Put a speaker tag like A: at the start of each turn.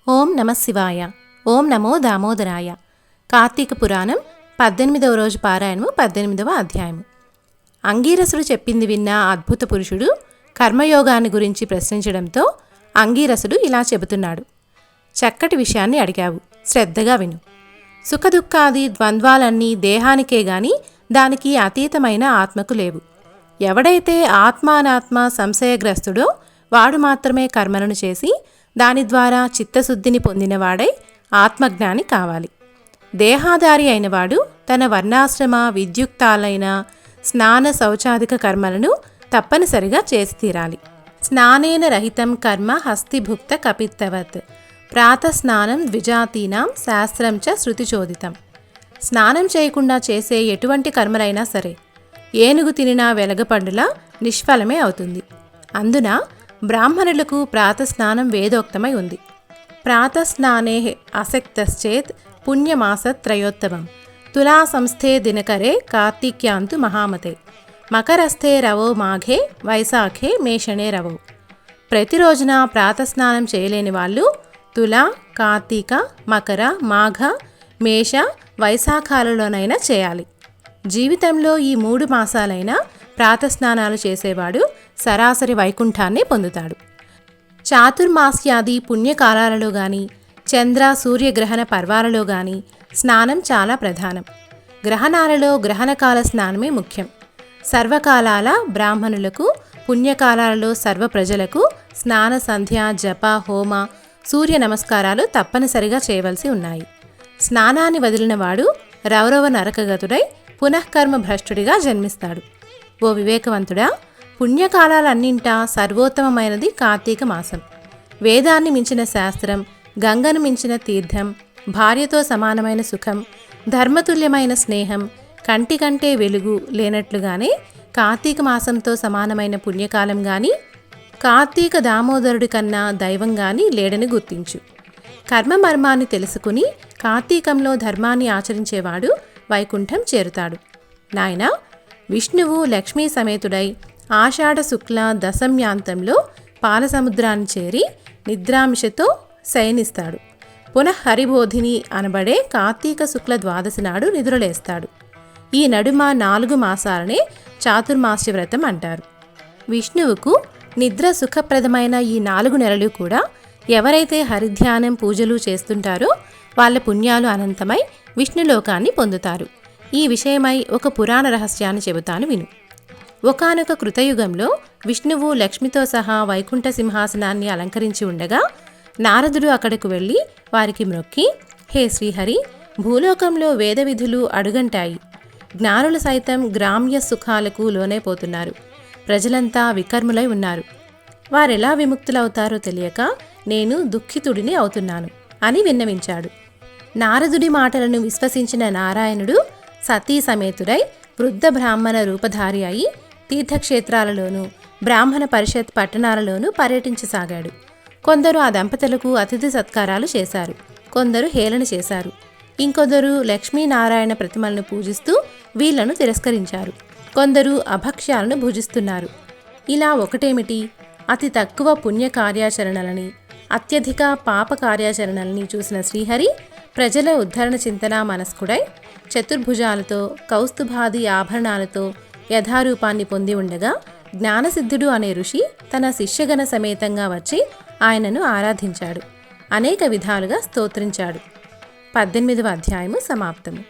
A: ఓం నమ శివాయ. ఓం నమో దామోదరాయ. కార్తీక పురాణం 18వ రోజు పారాయణము 18వ అధ్యాయము. అంగీరసుడు చెప్పింది విన్న అద్భుత పురుషుడు కర్మయోగాన్ని గురించి ప్రశ్నించడంతో అంగీరసుడు ఇలా చెబుతున్నాడు. చక్కటి విషయాన్ని అడిగావు, శ్రద్ధగా విను. సుఖదుఖాది ద్వంద్వాలన్నీ దేహానికే గాని దానికి అతీతమైన ఆత్మకు లేవు. ఎవడైతే ఆత్మానాత్మ సంశయగ్రస్తుడో వాడు మాత్రమే కర్మలను చేసి దాని ద్వారా చిత్తశుద్ధిని పొందినవాడై ఆత్మజ్ఞాని కావాలి. దేహాధారి అయినవాడు తన వర్ణాశ్రమ విద్యుక్తాలైన స్నాన శౌచాదిక కర్మలను తప్పనిసరిగా చేసి తీరాలి. స్నానేన రహితం కర్మ హస్తిభుక్త కపిత్తవత్ ప్రాతస్నానం ద్విజాతీనాం శాస్త్రం చ శృతిచోదితం. స్నానం చేయకుండా చేసే ఎటువంటి కర్మలైనా సరే ఏనుగు తినినా వెలగపండులా నిష్ఫలమే అవుతుంది. అందున బ్రాహ్మణులకు ప్రాతస్నానం వేదోక్తమై ఉంది. ప్రాతస్నానే అసక్తశ్చేత్ పుణ్యమాసత్రయోత్తమం తులా సంస్థే దినకరే కార్తీక్యాంతు మహామతే మకరస్థే రవో మాఘే వైశాఖే మేషణే రవో. ప్రతిరోజున ప్రాతస్నానం చేయలేని వాళ్ళు తులా, కార్తీక, మకర, మాఘ, మేష, వైశాఖాలలోనైనా చేయాలి. జీవితంలో ఈ 3 మాసాలైనా ప్రాతస్నానాలు చేసేవాడు సరాసరి వైకుంఠాన్ని పొందుతాడు. చాతుర్మాస్యాది పుణ్యకాలాలలో గాని చంద్ర సూర్యగ్రహణ పర్వాలలో గాని స్నానం చాలా ప్రధానం. గ్రహణాలలో గ్రహణకాల స్నానమే ముఖ్యం. సర్వకాలాల బ్రాహ్మణులకు, పుణ్యకాలాలలో సర్వ ప్రజలకు స్నాన సంధ్య జప హోమ సూర్య నమస్కారాలు తప్పనిసరిగా చేయవలసి ఉన్నాయి. స్నానాన్ని వదిలినవాడు రౌరవ నరకగతుడై పునఃకర్మ భ్రష్టుడిగా జన్మిస్తాడు. ఓ వివేకవంతుడా, పుణ్యకాలాలన్నింటా సర్వోత్తమమైనది కార్తీక మాసం. వేదాన్ని మించిన శాస్త్రం, గంగను మించిన తీర్థం, భార్యతో సమానమైన సుఖం, ధర్మతుల్యమైన స్నేహం, కంటికంటే వెలుగు లేనట్లుగానే కార్తీక మాసంతో సమానమైన పుణ్యకాలం గాని కార్తీక దామోదరుడి కన్నా దైవం గాని లేడని గుర్తించు. కర్మమర్మాన్ని తెలుసుకుని కార్తీకంలో ధర్మాన్ని ఆచరించేవాడు వైకుంఠం చేరుతాడు. నాయనా, విష్ణువు లక్ష్మీ సమేతుడై ఆషాఢ శుక్ల దశమ్యాంతంలో పాలసముద్రాన్ని చేరి నిద్రాంశతో శయనిస్తాడు. పునః హరిబోధిని అనబడే కార్తీక శుక్ల ద్వాదశి నాడు నిద్రలేస్తాడు. ఈ నడుమ 4 మాసాలనే చాతుర్మాస్య వ్రతం అంటారు. విష్ణువుకు నిద్ర సుఖప్రదమైన ఈ 4 నెలలు కూడా ఎవరైతే హరిధ్యానం పూజలు చేస్తుంటారో వాళ్ళ పుణ్యాలు అనంతమై విష్ణులోకాన్ని పొందుతారు. ఈ విషయమై ఒక పురాణ రహస్యాన్ని చెబుతాను విను. ఒకానొక కృతయుగంలో విష్ణువు లక్ష్మితో సహా వైకుంఠ సింహాసనాన్ని అలంకరించి ఉండగా నారదుడు అక్కడకు వెళ్ళి వారికి మ్రొక్కి, హే శ్రీహరి, భూలోకంలో వేద విధులు అడుగంటాయి. జ్ఞానులు సైతం గ్రామ్య సుఖాలకు లోనైపోతున్నారు. ప్రజలంతా వికర్ములై ఉన్నారు. వారెలా విముక్తులవుతారో తెలియక నేను దుఃఖితుడిని అవుతున్నాను అని విన్నవించాడు. నారదుడి మాటలను విశ్వసించిన నారాయణుడు సతీ సమేతుడై వృద్ధ బ్రాహ్మణ రూపధారి అయి తీర్థక్షేత్రాలలోనూ బ్రాహ్మణ పరిషత్ పట్టణాలలోనూ పర్యటించసాగాడు. కొందరు ఆ దంపతులకు అతిథి సత్కారాలు చేశారు, కొందరు హేళన చేశారు, ఇంకొందరు లక్ష్మీనారాయణ ప్రతిమలను పూజిస్తూ వీళ్లను తిరస్కరించారు. కొందరు అభక్ష్యాలను భుజిస్తున్నారు. ఇలా ఒకటేమిటి, అతి తక్కువ పుణ్య కార్యాచరణలని, అత్యధిక పాప కార్యాచరణల్ని చూసిన శ్రీహరి ప్రజల ఉద్ధరణ చింతన మనస్కుడై చతుర్భుజాలతో కౌస్తుభాది ఆభరణాలతో యథారూపాన్ని పొంది ఉండగా జ్ఞానసిద్ధుడు అనే ఋషి తన శిష్యగణ సమేతంగా వచ్చి ఆయనను ఆరాధించాడు. అనేక విధాలుగా స్తోత్రించాడు. 18వ అధ్యాయము సమాప్తము.